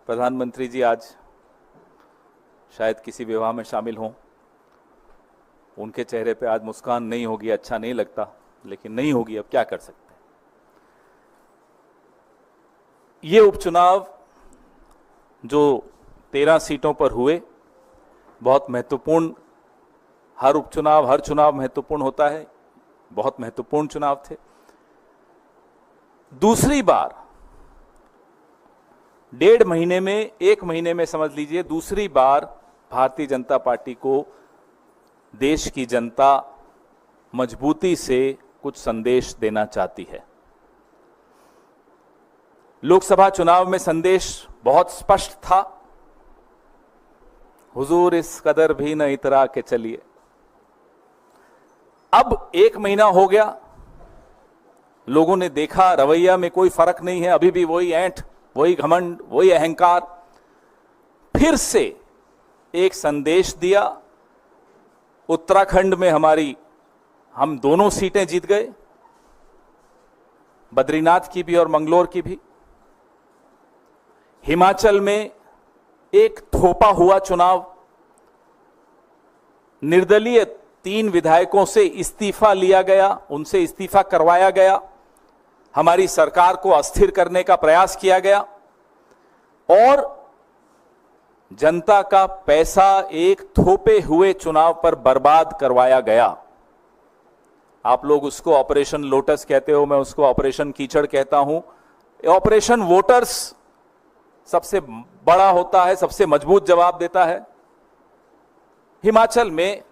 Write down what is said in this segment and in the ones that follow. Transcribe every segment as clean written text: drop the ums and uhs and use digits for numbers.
प्रधानमंत्री जी आज शायद किसी विवाह में शामिल हों, उनके चेहरे पे आज मुस्कान नहीं होगी, अच्छा नहीं लगता, लेकिन नहीं होगी, अब क्या कर सकते हैं। ये उपचुनाव जो 13 सीटों पर हुए बहुत महत्वपूर्ण, हर उपचुनाव हर चुनाव महत्वपूर्ण होता है, बहुत महत्वपूर्ण चुनाव थे। दूसरी बार 1.5 महीने में, 1 महीने में समझ लीजिए, दूसरी बार भारतीय जनता पार्टी को देश की जनता मजबूती से कुछ संदेश देना चाहती है। लोकसभा चुनाव में संदेश बहुत स्पष्ट था, हुजूर इस कदर भी न इतरा के चलिए। अब 1 महीना हो गया, लोगों ने देखा रवैया में कोई फर्क नहीं है, अभी भी वही ऐंठ, वही घमंड, वही अहंकार। फिर से एक संदेश दिया। उत्तराखंड में हम दोनों सीटें जीत गए, बद्रीनाथ की भी और मंगलोर की भी। हिमाचल में एक थोपा हुआ चुनाव, निर्दलीय 3 विधायकों से इस्तीफा लिया गया, उनसे इस्तीफा करवाया गया, हमारी सरकार को अस्थिर करने का प्रयास किया गया और जनता का पैसा एक थोपे हुए चुनाव पर बर्बाद करवाया गया। आप लोग उसको ऑपरेशन लोटस कहते हो, मैं उसको ऑपरेशन कीचड़ कहता हूं। ऑपरेशन वोटर्स सबसे बड़ा होता है, सबसे मजबूत जवाब देता है। हिमाचल में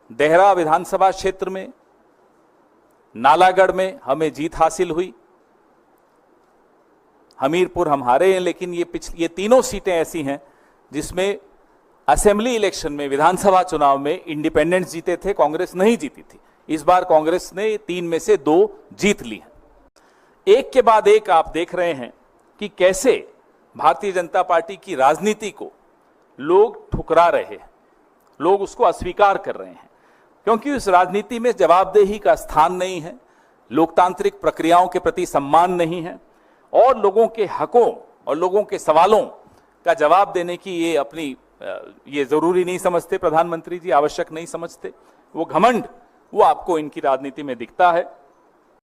देहरा विधानसभा क्षेत्र में, नालागढ़ में हमें जीत हासिल हुई। हमीरपुर हम हारे हैं, लेकिन ये तीनों सीटें ऐसी हैं जिसमें असेंबली इलेक्शन में, विधानसभा चुनाव में इंडिपेंडेंट्स जीते थे, कांग्रेस नहीं जीती थी। इस बार कांग्रेस ने 3 में से 2 जीत ली हैं। एक के बाद एक आप देख रहे हैं कि कैसे भारतीय जनता पार्टी की राजनीति को लोग ठुकरा रहे हैं, लोग उसको अस्वीकार कर रहे हैं, क्योंकि उस राजनीति में जवाबदेही का स्थान नहीं है, लोकतांत्रिक प्रक्रियाओं के प्रति सम्मान नहीं है और लोगों के हकों और लोगों के सवालों का जवाब देने की ये जरूरी नहीं समझते प्रधानमंत्री जी, आवश्यक नहीं समझते। वो घमंड वो आपको इनकी राजनीति में दिखता है।